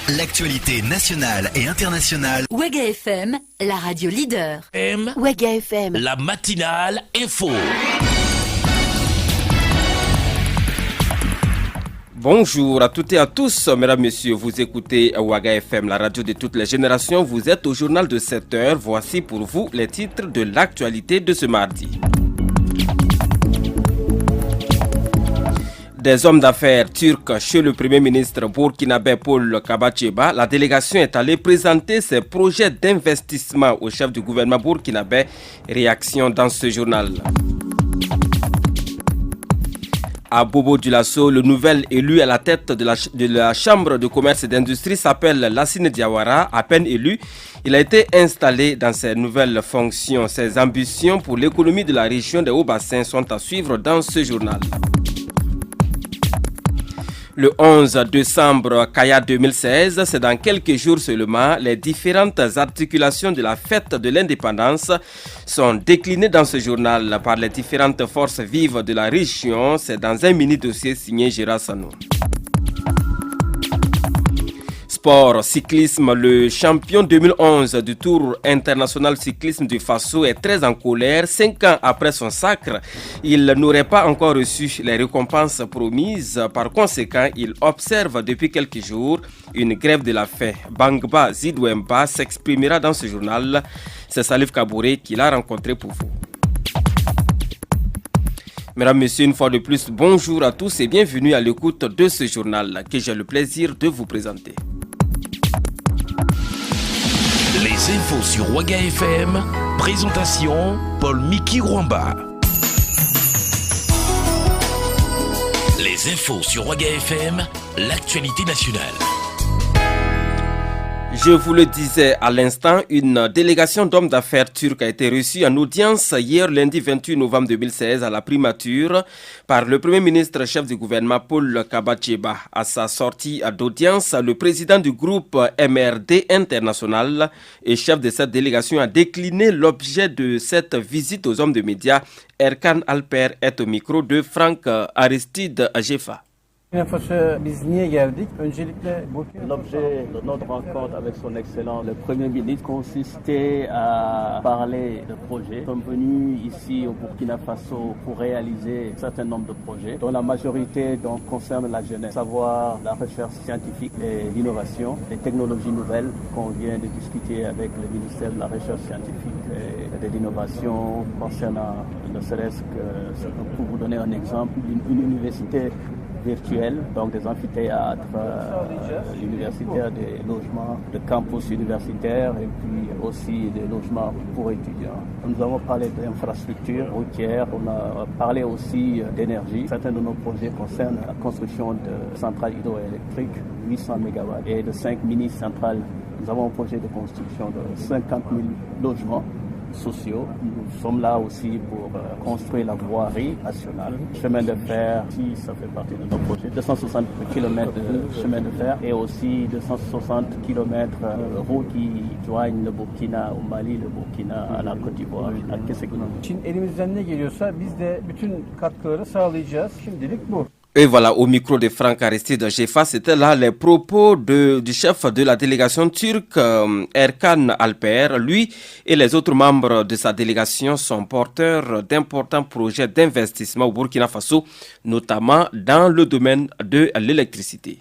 L'actualité nationale et internationale. Ouaga FM, la radio leader. Ouaga FM, la matinale info. Bonjour à toutes et à tous, mesdames, messieurs, vous écoutez Ouaga FM, la radio de toutes les générations. Vous êtes au journal de 7h. Voici pour vous les titres de l'actualité de ce mardi. Des hommes d'affaires turcs chez le Premier ministre burkinabé Paul Kabacheba, la délégation est allée présenter ses projets d'investissement au chef du gouvernement burkinabé. Réaction dans ce journal. À Bobo Dioulasso, le nouvel élu à la tête de la Chambre de commerce et d'industrie s'appelle Lassine Diawara. À peine élu, il a été installé dans ses nouvelles fonctions. Ses ambitions pour l'économie de la région des Hauts-Bassins sont à suivre dans ce journal. Le 11 décembre Kaya 2016, c'est dans quelques jours seulement, les différentes articulations de la fête de l'indépendance sont déclinées dans ce journal par les différentes forces vives de la région. C'est dans un mini-dossier signé Gérard Sanou. Sport, cyclisme, le champion 2011 du Tour international cyclisme du Faso est très en colère. 5 ans après son sacre, il n'aurait pas encore reçu les récompenses promises. Par conséquent, il observe depuis quelques jours une grève de la faim. Bangba Zidouemba s'exprimera dans ce journal. C'est Salif Kabouré qui l'a rencontré pour vous. Mesdames, Messieurs, une fois de plus, bonjour à tous et bienvenue à l'écoute de ce journal que j'ai le plaisir de vous présenter. Les infos sur Ouaga FM, présentation Paul-Miki Rwamba. Les infos sur Ouaga FM, l'actualité nationale. Je vous le disais à l'instant, une délégation d'hommes d'affaires turcs a été reçue en audience hier lundi 28 novembre 2016 à la primature par le Premier ministre chef du gouvernement Paul Kabacheba. À sa sortie d'audience, le président du groupe MRD International et chef de cette délégation a décliné l'objet de cette visite aux hommes de médias. Erkan Alper est au micro de Franck Aristide Jefa. L'objet de notre rencontre avec son Excellence, le Premier ministre, consistait à parler de projets. Nous sommes venus ici au Burkina Faso pour réaliser un certain nombre de projets, dont la majorité concerne la jeunesse, savoir la recherche scientifique et l'innovation, les technologies nouvelles qu'on vient de discuter avec le ministère de la Recherche scientifique et de l'innovation concernant, ne serait-ce que, pour vous donner un exemple, une université virtuels, donc des amphithéâtres universitaires, des logements de campus universitaires et puis aussi des logements pour étudiants. Nous avons parlé d'infrastructures routières, on a parlé aussi d'énergie. Certains de nos projets concernent la construction de centrales hydroélectriques, 800 MW et de 5 mini-centrales. Nous avons un projet de construction de 50 000 logements sociaux. Nous sommes là aussi pour construire la voirie nationale, chemin de fer, si ça fait partie de nos projets, 260 km de chemin de fer et aussi 260 km de route qui joignent le Burkina au Mali, le Burkina à la Côte d'Ivoire, à Kesekounou. Elimizden ne geliyorsa biz de bütün katkıları sağlayacağız. Şimdilik bu. Et voilà, au micro de Franck Aristide Jefa, c'était là les propos du chef de la délégation turque, Erkan Alper. Lui et les autres membres de sa délégation sont porteurs d'importants projets d'investissement au Burkina Faso, notamment dans le domaine de l'électricité.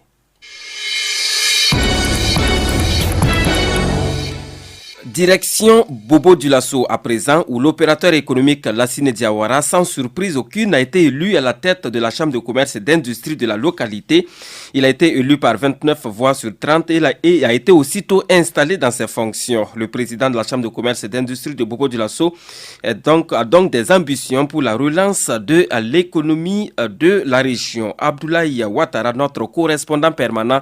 Direction Bobo Dioulasso à présent, où l'opérateur économique Lassine Diawara, sans surprise aucune, a été élu à la tête de la Chambre de commerce et d'industrie de la localité. Il a été élu par 29 voix sur 30 et a été aussitôt installé dans ses fonctions. Le président de la Chambre de commerce et d'industrie de Bobo Dioulasso a donc des ambitions pour la relance de l'économie de la région. Abdoulaye Ouattara, notre correspondant permanent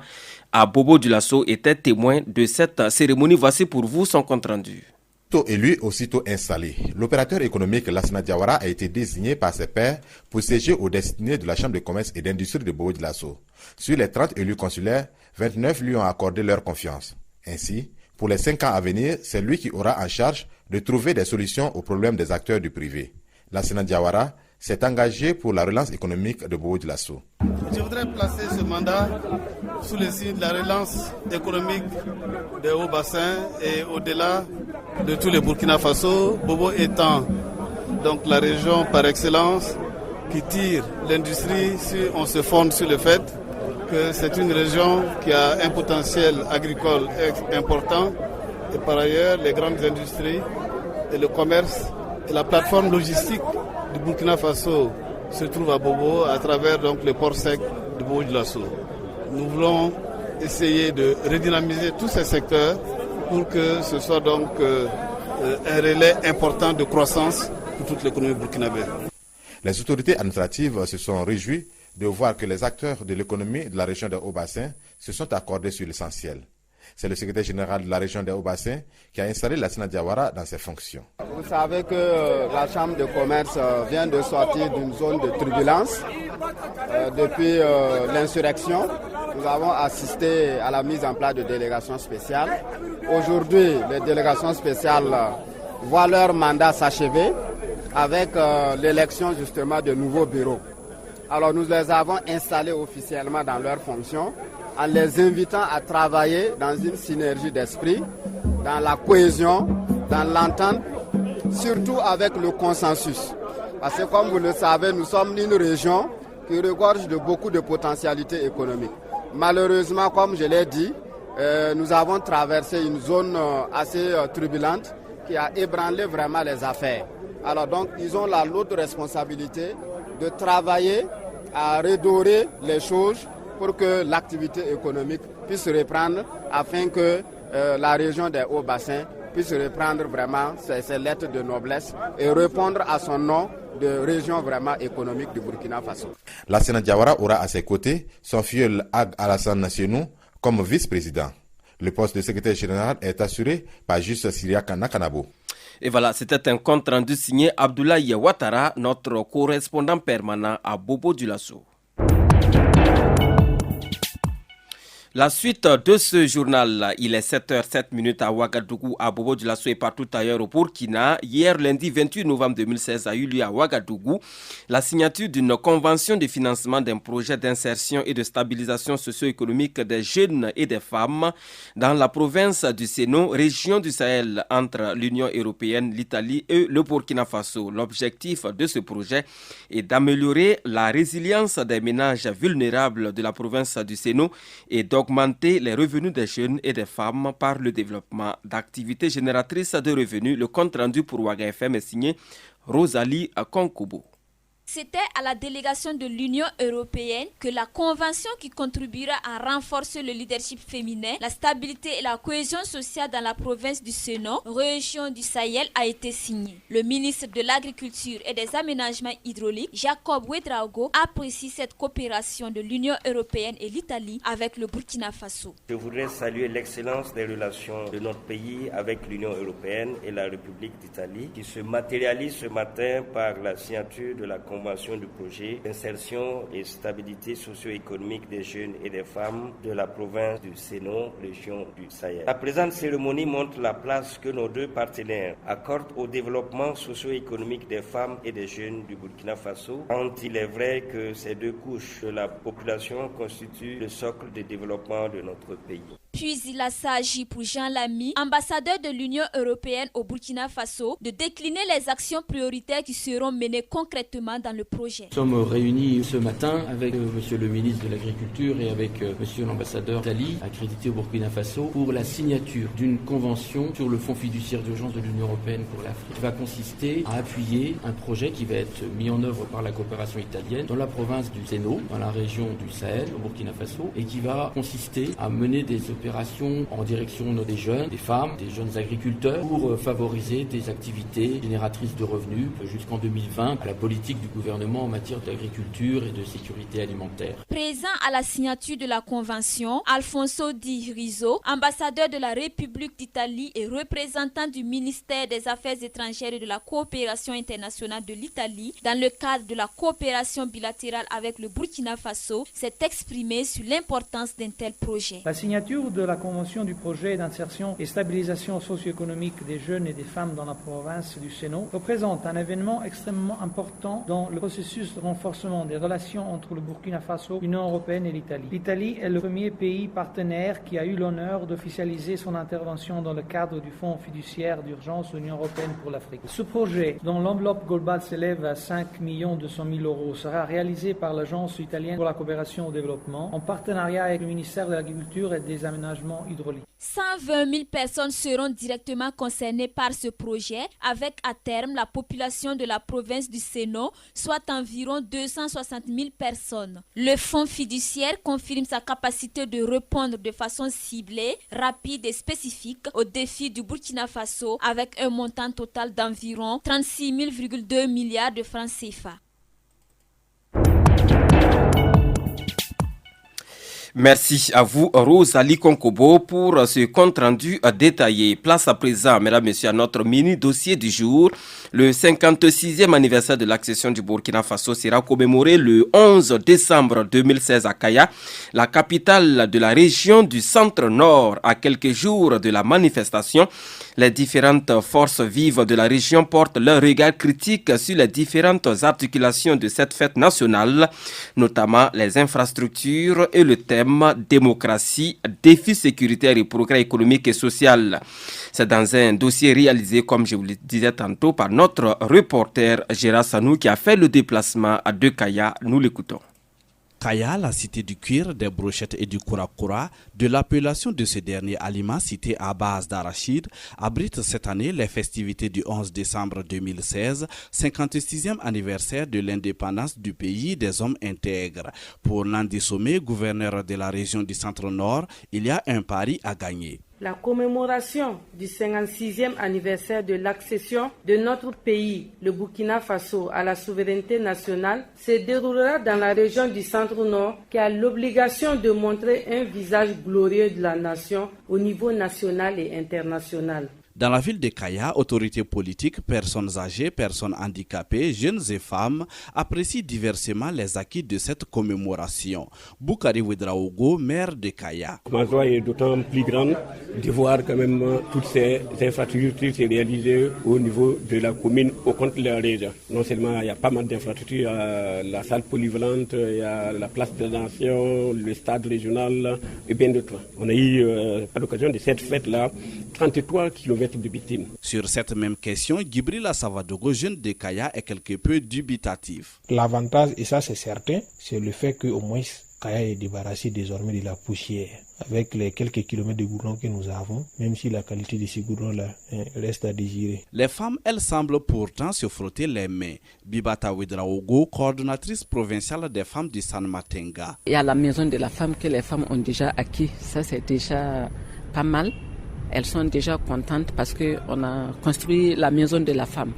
à Bobo Dioulasso, était témoin de cette cérémonie. Voici pour vous son compte-rendu. Aussitôt élu, aussitôt installé, l'opérateur économique Lassine Diawara a été désigné par ses pairs pour siéger aux destinées de la Chambre de commerce et d'industrie de Bobo Dioulasso. Sur les 30 élus consulaires, 29 lui ont accordé leur confiance. Ainsi, pour les 5 ans à venir, c'est lui qui aura en charge de trouver des solutions aux problèmes des acteurs du privé. Lassine Diawara s'est engagé pour la relance économique de Bobo-Dioulasso. Je voudrais placer ce mandat sous le signe de la relance économique des hauts bassins et au-delà de tous les Burkina Faso, Bobo étant donc la région par excellence qui tire l'industrie si on se fonde sur le fait que c'est une région qui a un potentiel agricole important et par ailleurs les grandes industries et le commerce et la plateforme logistique du Burkina Faso se trouve à Bobo à travers donc le port sec de Bobo-Dioulasso. Nous voulons essayer de redynamiser tous ces secteurs pour que ce soit donc un relais important de croissance pour toute l'économie burkinabé. Les autorités administratives se sont réjouies de voir que les acteurs de l'économie de la région des Hauts-Bassins se sont accordés sur l'essentiel. C'est le secrétaire général de la région des Hauts-Bassins qui a installé Lassina Diawara dans ses fonctions. Vous savez que la Chambre de commerce vient de sortir d'une zone de turbulence. Depuis l'insurrection, nous avons assisté à la mise en place de délégations spéciales. Aujourd'hui, les délégations spéciales voient leur mandat s'achever avec l'élection justement de nouveaux bureaux. Alors nous les avons installés officiellement dans leurs fonctions en les invitant à travailler dans une synergie d'esprit, dans la cohésion, dans l'entente, surtout avec le consensus. Parce que comme vous le savez, nous sommes une région qui regorge de beaucoup de potentialités économiques. Malheureusement, comme je l'ai dit, nous avons traversé une zone assez turbulente qui a ébranlé vraiment les affaires. Alors donc, ils ont la lourde responsabilité de travailler à redorer les choses pour que l'activité économique puisse reprendre afin que la région des Hauts-Bassins puisse reprendre vraiment ses lettres de noblesse et répondre à son nom de région vraiment économique du Burkina Faso. Lassina Diawara aura à ses côtés son filleul Ag Alassane Sienou comme vice-président. Le poste de secrétaire général est assuré par Juste Siriaka Nakanabo. Et voilà, c'était un compte rendu signé Abdoulaye Ouattara, notre correspondant permanent à Bobo-Dioulasso. La suite de ce journal, il est 7h07 à Ouagadougou, à Bobo-Dioulasso et partout ailleurs au Burkina. Hier, lundi 28 novembre 2016, a eu lieu à Ouagadougou la signature d'une convention de financement d'un projet d'insertion et de stabilisation socio-économique des jeunes et des femmes dans la province du Sénou, région du Sahel, entre l'Union européenne, l'Italie et le Burkina Faso. L'objectif de ce projet est d'améliorer la résilience des ménages vulnérables de la province du Sénou et d'augmenter les revenus des jeunes et des femmes par le développement d'activités génératrices de revenus. Le compte rendu pour Ouaga FM est signé Rosalie Konkubo. C'était à la délégation de l'Union européenne que la convention qui contribuera à renforcer le leadership féminin, la stabilité et la cohésion sociale dans la province du Sénou, région du Sahel, a été signée. Le ministre de l'Agriculture et des Aménagements hydrauliques, Jacob Ouedraogo, apprécie cette coopération de l'Union européenne et l'Italie avec le Burkina Faso. Je voudrais saluer l'excellence des relations de notre pays avec l'Union européenne et la République d'Italie qui se matérialise ce matin par la signature de la convention du projet d'insertion et stabilité socio-économique des jeunes et des femmes de la province du Sénou, région du Sahel. La présente cérémonie montre la place que nos deux partenaires accordent au développement socio-économique des femmes et des jeunes du Burkina Faso, quand il est vrai que ces deux couches de la population constituent le socle de développement de notre pays. Puis il a s'agi pour Jean Lamy, ambassadeur de l'Union européenne au Burkina Faso, de décliner les actions prioritaires qui seront menées concrètement dans le projet. Nous sommes réunis ce matin avec monsieur le ministre de l'Agriculture et avec monsieur l'ambassadeur d'Ali, accrédité au Burkina Faso, pour la signature d'une convention sur le fonds fiduciaire d'urgence de l'Union européenne pour l'Afrique, qui va consister à appuyer un projet qui va être mis en œuvre par la coopération italienne dans la province du Sénou, dans la région du Sahel, au Burkina Faso, et qui va consister à mener des opérations en direction des jeunes, des femmes, des jeunes agriculteurs pour favoriser des activités génératrices de revenus jusqu'en 2020 à la politique du gouvernement en matière d'agriculture et de sécurité alimentaire. Présent à la signature de la convention, Alfonso Di Rizzo, ambassadeur de la République d'Italie et représentant du ministère des Affaires étrangères et de la coopération internationale de l'Italie, dans le cadre de la coopération bilatérale avec le Burkina Faso, s'est exprimé sur l'importance d'un tel projet. La signature signature de la Convention du projet d'insertion et stabilisation socio-économique des jeunes et des femmes dans la province du Sénat représente un événement extrêmement important dans le processus de renforcement des relations entre le Burkina Faso, l'Union européenne et l'Italie. L'Italie est le premier pays partenaire qui a eu l'honneur d'officialiser son intervention dans le cadre du Fonds fiduciaire d'urgence de l'Union européenne pour l'Afrique. Ce projet, dont l'enveloppe globale s'élève à 5 200 000 €, sera réalisé par l'Agence italienne pour la coopération au développement en partenariat avec le ministère de l'Agriculture et des Aménagements hydrauliques. 120 000 personnes seront directement concernées par ce projet, avec à terme la population de la province du Sénat, soit environ 260 000 personnes. Le fonds fiduciaire confirme sa capacité de répondre de façon ciblée, rapide et spécifique aux défis du Burkina Faso, avec un montant total d'environ 36,2 milliards de francs CFA. Merci à vous, Rosalie Konkobo, pour ce compte rendu détaillé. Place à présent, mesdames et messieurs, à notre mini-dossier du jour. Le 56e anniversaire de l'accession du Burkina Faso sera commémoré le 11 décembre 2016 à Kaya, la capitale de la région du centre-nord. À quelques jours de la manifestation, les différentes forces vives de la région portent leur regard critique sur les différentes articulations de cette fête nationale, notamment les infrastructures et le thème démocratie, défis sécuritaires et progrès économique et social. C'est dans un dossier réalisé, comme je vous le disais tantôt, par notre reporter Gérard Sanou qui a fait le déplacement à Kaya. Nous l'écoutons. Kaya, la cité du cuir, des brochettes et du kura-kura, de l'appellation de ce dernier aliment cité à base d'arachide, abrite cette année les festivités du 11 décembre 2016, 56e anniversaire de l'indépendance du pays des hommes intègres. Pour Nandi Somé, gouverneur de la région du Centre-Nord, il y a un pari à gagner. La commémoration du 56e anniversaire de l'accession de notre pays, le Burkina Faso, à la souveraineté nationale se déroulera dans la région du Centre-Nord qui a l'obligation de montrer un visage glorieux de la nation au niveau national et international. Dans la ville de Kaya, autorités politiques, personnes âgées, personnes handicapées, jeunes et femmes apprécient diversement les acquis de cette commémoration. Boukari Ouedraogo, maire de Kaya. Ma joie est d'autant plus grande de voir quand même toutes ces infrastructures se réaliser au niveau de la commune au compte de la région. Non seulement il y a pas mal d'infrastructures, il y a la salle polyvalente, il y a la place de la nation, le stade régional et bien d'autres. On a eu à l'occasion de cette fête-là 33 km de victimes. Sur cette même question, Gibrila Savadogo, jeune de Kaya, est quelque peu dubitatif. L'avantage, et ça c'est certain, c'est le fait qu'au moins Kaya est débarrassé désormais de la poussière. Avec les quelques kilomètres de goudron que nous avons, même si la qualité de ces goudrons-là reste à désirer. Les femmes, elles semblent pourtant se frotter les mains. Bibata Ouedraogo, coordonnatrice provinciale des femmes du San Matenga. Il y a la maison de la femme que les femmes ont déjà acquis. Ça, c'est déjà pas mal. Elles sont déjà contentes parce qu'on a construit la maison de la femme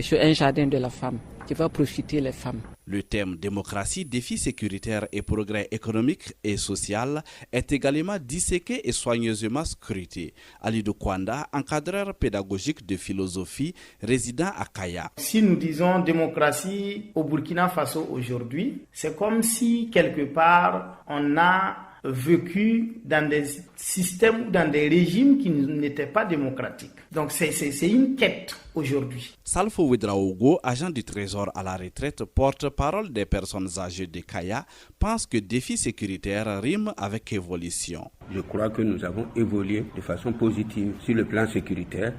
sur un jardin de la femme qui va profiter les femmes. Le thème démocratie, défis sécuritaires et progrès économique et social est également disséqué et soigneusement scruté. Ali Kwanda, encadreur pédagogique de philosophie, résident à Kaya. Si nous disons démocratie au Burkina Faso aujourd'hui, c'est comme si quelque part on a vécu dans des systèmes ou dans des régimes qui n'étaient pas démocratiques. Donc c'est une quête aujourd'hui. Salfo Ouedraogo, agent du Trésor à la retraite, porte-parole des personnes âgées de Kaya, pense que défi sécuritaire rime avec évolution. Je crois que nous avons évolué de façon positive sur le plan sécuritaire.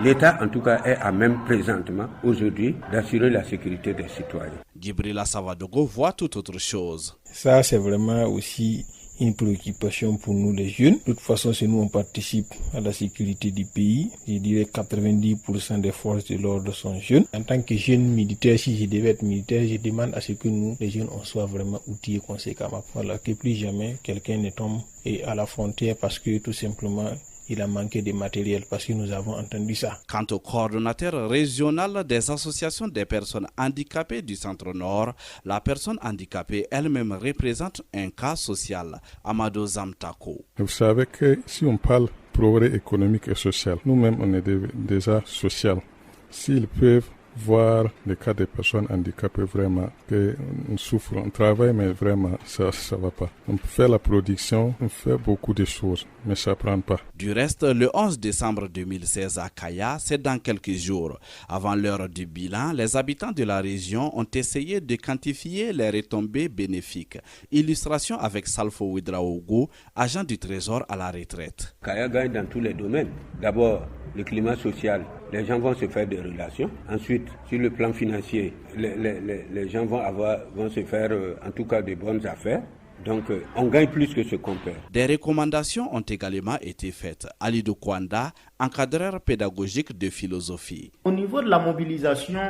L'État, en tout cas, est à même présentement, aujourd'hui, d'assurer la sécurité des citoyens. Gibrila Savadogo voit tout autre chose. Ça, c'est vraiment aussi une préoccupation pour nous les jeunes. De toute façon, si nous on participe à la sécurité du pays, je dirais 90% des forces de l'ordre sont jeunes. En tant que jeune militaire, si je devais être militaire, je demande à ce que nous, les jeunes, on soit vraiment outillés conséquemment. Voilà, que plus jamais quelqu'un ne tombe à la frontière parce que tout simplement il a manqué de matériel, parce que nous avons entendu ça. Quant au coordonnateur régional des associations des personnes handicapées du Centre-Nord, la personne handicapée elle-même représente un cas social. Amado Zamtako. Vous savez que si on parle progrès économique et social, nous-mêmes on est déjà social. S'ils peuvent voir les cas des personnes handicapées vraiment qu'on souffre, on travaille mais vraiment ça va pas. On fait la production, on fait beaucoup de choses mais ça prend pas. Du reste, le 11 décembre 2016 à Kaya, c'est dans quelques jours. Avant l'heure du bilan, les habitants de la région ont essayé de quantifier les retombées bénéfiques. Illustration avec Salfo Ouedraogo, agent du Trésor à la retraite. Kaya gagne dans tous les domaines. D'abord, le climat social, les gens vont se faire des relations. Ensuite, sur le plan financier, les gens vont se faire en tout cas de bonnes affaires. Donc, on gagne plus que ce qu'on perd. Des recommandations ont également été faites. Ali Doukwanda, encadreur pédagogique de philosophie. Au niveau de la mobilisation,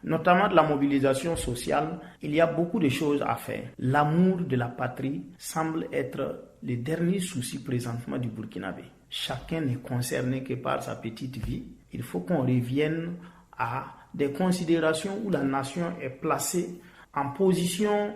notamment de la mobilisation sociale, il y a beaucoup de choses à faire. L'amour de la patrie semble être le dernier souci présentement du Burkinabé. Chacun n'est concerné que par sa petite vie. Il faut qu'on revienne à des considérations où la nation est placée en position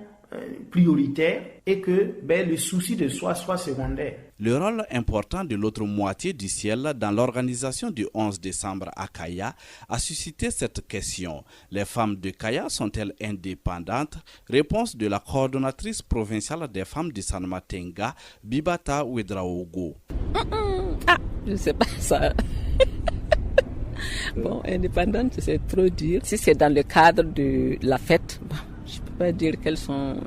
prioritaire et que le souci de soi soit secondaire. Le rôle important de l'autre moitié du ciel dans l'organisation du 11 décembre à Kaya a suscité cette question. Les femmes de Kaya sont-elles indépendantes? Réponse de la coordonnatrice provinciale des femmes de Sanmatenga, Bibata Ouedraogo. Je ne sais pas ça. Bon, indépendante, c'est trop dire. Si c'est dans le cadre de la fête, je ne peux pas dire qu'elles sont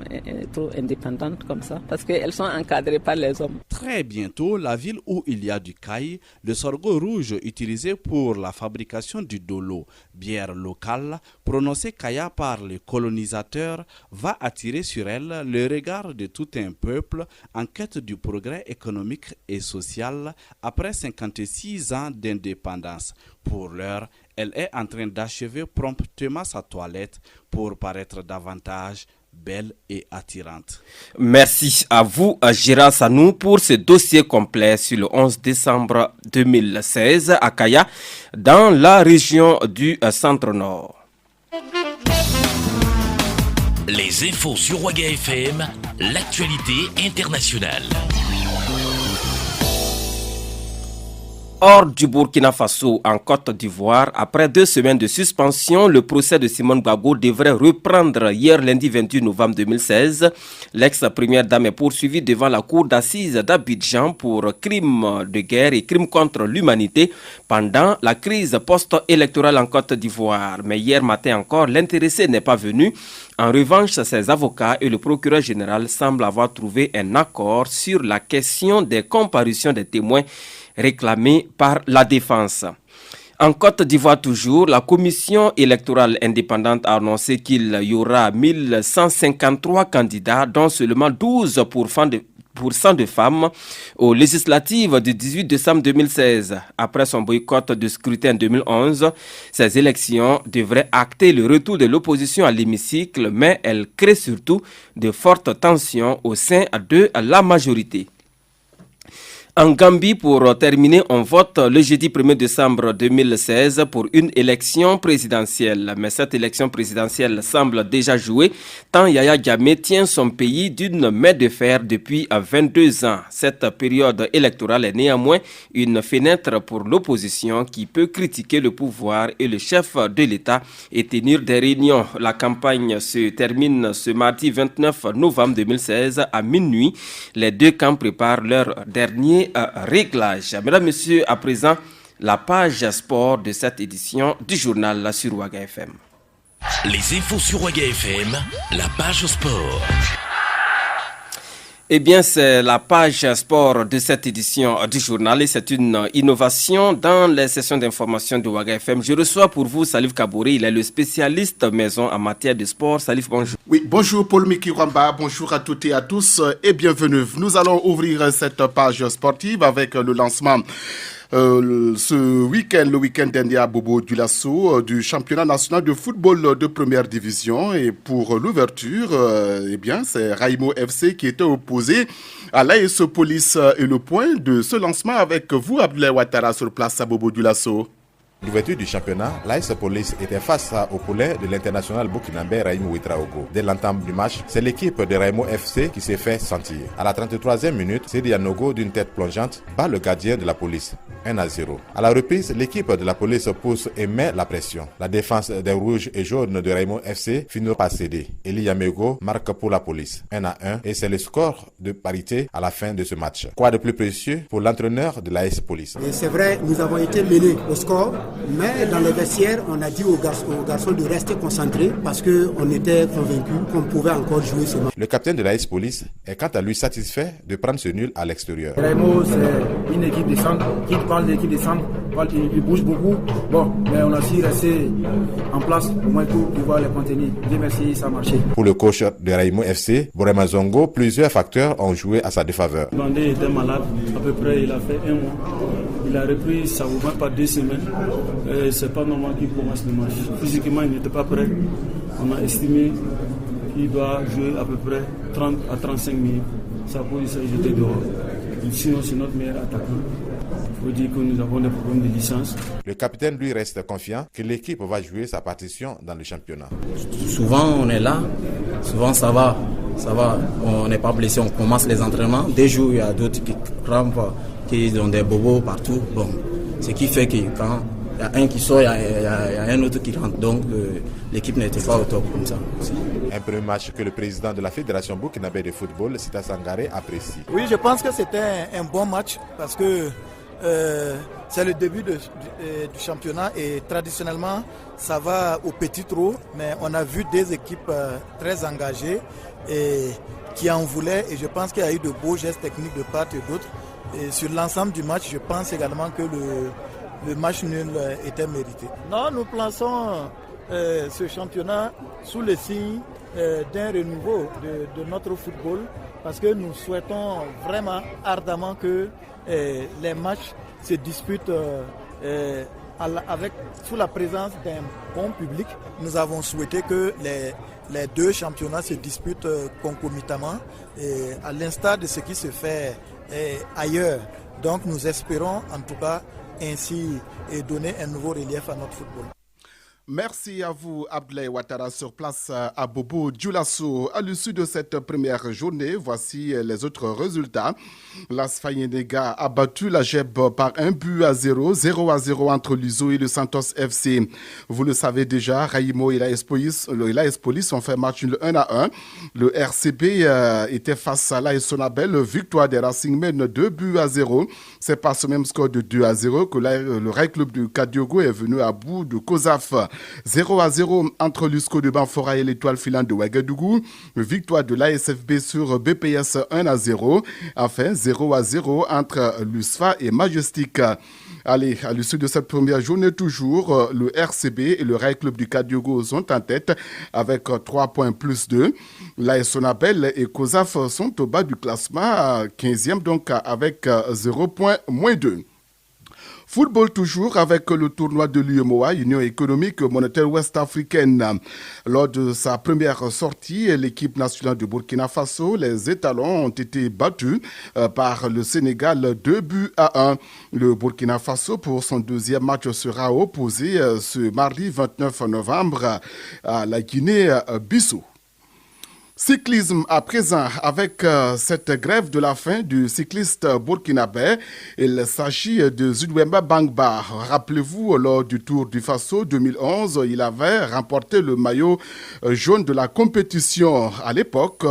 trop indépendantes comme ça, parce qu'elles sont encadrées par les hommes. Très bientôt, la ville où il y a du caille, le sorgho rouge utilisé pour la fabrication du dolo, bière locale, prononcée kaya par les colonisateurs, va attirer sur elle le regard de tout un peuple en quête du progrès économique et social après 56 ans d'indépendance. Pour l'heure, elle est en train d'achever promptement sa toilette pour paraître davantage belle et attirante. Merci à vous, Gérard Sanou, pour ce dossier complet sur le 11 décembre 2016 à Kaya, dans la région du Centre-Nord. Les infos sur Ouaga FM, l'actualité internationale. Hors du Burkina Faso, en Côte d'Ivoire, après 2 semaines de suspension, le procès de Simone Gbagbo devrait reprendre hier lundi 28 novembre 2016. L'ex-première dame est poursuivie devant la cour d'assises d'Abidjan pour crimes de guerre et crimes contre l'humanité pendant la crise post-électorale en Côte d'Ivoire. Mais hier matin encore, l'intéressé n'est pas venu. En revanche, ses avocats et le procureur général semblent avoir trouvé un accord sur la question des comparutions des témoins réclamé par la défense. En Côte d'Ivoire toujours, la commission électorale indépendante a annoncé qu'il y aura 1153 candidats, dont seulement 12% de femmes aux législatives du 18 décembre 2016. Après son boycott de scrutin en 2011, ces élections devraient acter le retour de l'opposition à l'hémicycle, mais elles créent surtout de fortes tensions au sein de la majorité. En Gambie, pour terminer, on vote le jeudi 1er décembre 2016 pour une élection présidentielle. Mais cette élection présidentielle semble déjà jouée, tant Yaya Jammeh tient son pays d'une main de fer depuis 22 ans. Cette période électorale est néanmoins une fenêtre pour l'opposition qui peut critiquer le pouvoir et le chef de l'État et tenir des réunions. La campagne se termine ce mardi 29 novembre 2016 à minuit. Les deux camps préparent leur dernier réglage. Mesdames, Messieurs, à présent, la page sport de cette édition du journal sur Ouaga FM. Les infos sur Ouaga FM, la page sport. Eh bien, c'est la page sport de cette édition du journal et c'est une innovation dans les sessions d'information de Ouaga FM. Je reçois pour vous Salif Kabouri, il est le spécialiste maison en matière de sport. Salif, bonjour. Oui, bonjour Paul Miki Rwamba, bonjour à toutes et à tous et bienvenue. Nous allons ouvrir cette page sportive avec le lancement ce week-end, le week-end dernier à Bobo Dioulasso du championnat national de football de première division. Et pour l'ouverture, eh bien, c'est Raimo FC qui était opposé à l'AS Police et le point de ce lancement avec vous, Abdoulaye Ouattara, sur place à Bobo Dioulasso. L'ouverture du championnat, l'AS Police était face au poulet de l'international burkinabé Raïmou Ouedraogo. Dès l'entame du match, c'est l'équipe de Raïmou FC qui s'est fait sentir. À la 33e minute, Sidi Yanogo d'une tête plongeante bat le gardien de la police, 1-0. À la reprise, l'équipe de la police pousse et met la pression. La défense des rouges et jaunes de Raïmou FC finit par céder. Eli Yamego marque pour la police, 1-1, et c'est le score de parité à la fin de ce match. Quoi de plus précieux pour l'entraîneur de l'AS Police? Et c'est vrai, nous avons été menés au score. Mais dans les vestiaires, on a dit aux garçons de rester concentrés parce qu'on était convaincus qu'on pouvait encore jouer ce match. Le capitaine de l'AS Police est quant à lui satisfait de prendre ce nul à l'extérieur. Raïmou, c'est une équipe de centre. Qui parle d'équipe de centre, il bouge beaucoup. Bon, mais on a su rester en place au moins pour pouvoir les contenir. Dieu merci, ça a marché. Pour le coach de Raïmou FC, Borema Zongo, plusieurs facteurs ont joué à sa défaveur. Bandé était malade, à peu près il a fait 1 mois. Il a repris, ça ne vaut même pas 2 semaines. C'est pas normal qu'il commence le match. Physiquement, il n'était pas prêt. On a estimé qu'il doit jouer à peu près 30 à 35 minutes. Ça pour lui, j'étais dehors. Sinon, c'est notre meilleur attaquant. Il faut dire que nous avons des problèmes de licence. Le capitaine, lui, reste confiant que l'équipe va jouer sa partition dans le championnat. Souvent, on est là. Souvent, ça va. On n'est pas blessé. On commence les entraînements. Des jours, il y a d'autres qui crampent, qui ont des bobos partout. Bon, ce qui fait que quand il y a un qui sort, il y a un autre qui rentre. Donc, l'équipe n'était pas au top comme ça aussi. Un premier match que le président de la Fédération burkinabé de football, Sita Sangaré, apprécie. Oui, je pense que c'était un bon match parce que c'est le début du championnat et traditionnellement, ça va au petit trot. Mais on a vu des équipes très engagées et qui en voulaient. Et je pense qu'il y a eu de beaux gestes techniques de part et d'autre. Et sur l'ensemble du match, je pense également que le match nul était mérité. Non, nous plaçons ce championnat sous le signe d'un renouveau de notre football parce que nous souhaitons vraiment ardemment que les matchs se disputent sous la présence d'un bon public. Nous avons souhaité que les 2 championnats se disputent concomitamment et à l'instar de ce qui se fait ailleurs. Donc nous espérons en tout cas ainsi donner un nouveau relief à notre football. Merci à vous, Abdoulaye Ouattara, sur place à Bobo Dioulasso. À l'issue de cette première journée, voici les autres résultats. L'AS Fayenega a battu la GEB par 1-0, 0-0 entre l'USO et le Santos FC. Vous le savez déjà, Raïmo et l'AS Police ont fait match nul 1-1. Le RCB était face à l'AS Sonabel, victoire des Racing Men 2-0. C'est par ce même score de 2-0 que le Rail Club de Kadiogo est venu à bout de COSAF. 0-0 entre l'USCO de Banfora et l'Étoile filante de Ouagadougou. Victoire de l'ASFB sur BPS 1-0. Enfin, 0-0 entre l'USFA et Majestic. Allez, à l'issue de cette première journée, toujours, le RCB et le Rail Club du Kadiogo sont en tête avec 3 points plus 2. L'AS Sonabel et COSAF sont au bas du classement, 15e donc avec 0 points moins 2. Football toujours avec le tournoi de l'UEMOA, Union économique monétaire ouest-africaine. Lors de sa première sortie, l'équipe nationale de Burkina Faso, les étalons ont été battus par le Sénégal 2-1. Le Burkina Faso, pour son deuxième match, sera opposé ce mardi 29 novembre à la Guinée-Bissau. Cyclisme à présent avec cette grève de la faim du cycliste burkinabé. Il s'agit de Zudwemba Bangba. Rappelez-vous, lors du Tour du Faso 2011, il avait remporté le maillot jaune de la compétition. À l'époque,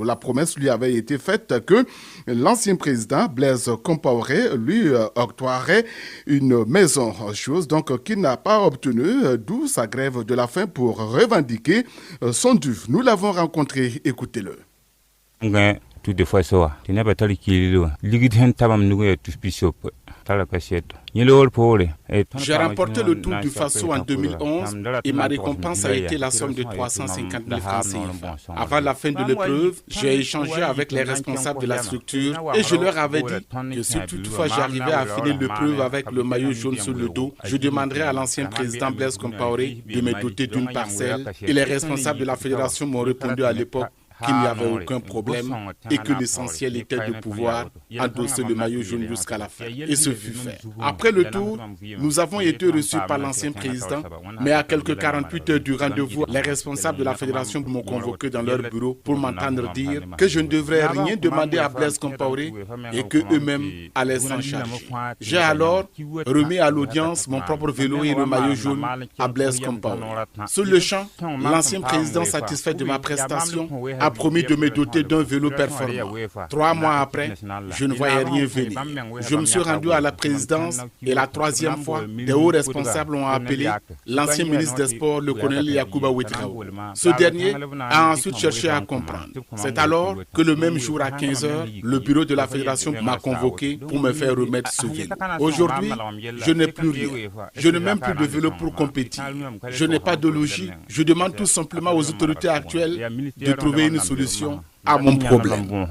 la promesse lui avait été faite que l'ancien président Blaise Compaoré lui octroierait une maison, chose donc qu'il n'a pas obtenue, d'où sa grève de la faim pour revendiquer son dû. Nous l'avons rencontré. Écoutez-le. J'ai remporté le Tour du Faso en 2011 et ma récompense a été la somme de 350 000 francs CFA. Avant la fin de l'épreuve, j'ai échangé avec les responsables de la structure et je leur avais dit que si toutefois j'arrivais à finir l'épreuve avec le maillot jaune sur le dos, je demanderais à l'ancien président Blaise Compaoré de me doter d'une parcelle. Et les responsables de la fédération m'ont répondu à l'époque qu'il n'y avait aucun problème et que l'essentiel était de pouvoir endosser le maillot jaune jusqu'à la fin. Et ce fut fait. Après le tour, nous avons été reçus par l'ancien président, mais à quelques 48 heures du rendez-vous, les responsables de la fédération m'ont convoqué dans leur bureau pour m'entendre dire que je ne devrais rien demander à Blaise Compaoré et qu'eux-mêmes allaient s'en charger. J'ai alors remis à l'audience mon propre vélo et le maillot jaune à Blaise Compaoré. Sur le champ, l'ancien président, satisfait de ma prestation, a promis de me doter d'un vélo performant. 3 mois après, je ne voyais rien venir. Je me suis rendu à la présidence et la 3e fois, des hauts responsables ont appelé l'ancien ministre des Sports, le colonel Yacouba Ouedraogo. Ce dernier a ensuite cherché à comprendre. C'est alors que le même jour à 15h, le bureau de la fédération m'a convoqué pour me faire remettre ce vélo. Aujourd'hui, je n'ai plus rien. Je n'ai même plus de vélo pour compétir. Je n'ai pas de logis. Je demande tout simplement aux autorités actuelles de trouver une solution à mon problème.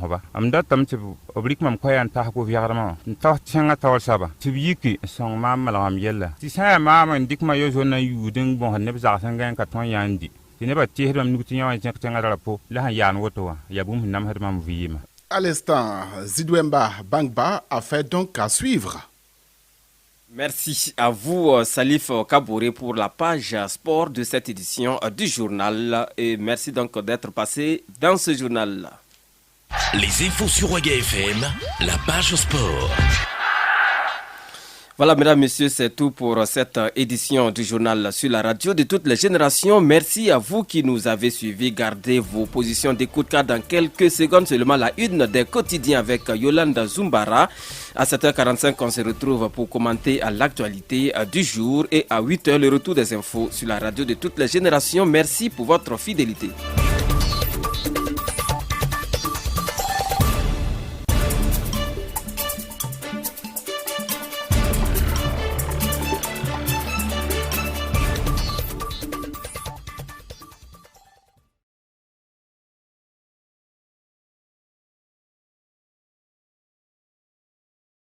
À l'instant, Zidouemba Bangba a fait donc à suivre. Merci à vous, Salif Kabouré, pour la page sport de cette édition du journal. Et merci donc d'être passé dans ce journal. Les infos sur Ouaga FM, la page sport. Voilà, mesdames, messieurs, c'est tout pour cette édition du journal sur la radio de toutes les générations. Merci à vous qui nous avez suivis. Gardez vos positions d'écoute car dans quelques secondes seulement la une des quotidiens avec Yolanda Zumbara. À 7h45, on se retrouve pour commenter à l'actualité du jour et à 8h, le retour des infos sur la radio de toutes les générations. Merci pour votre fidélité.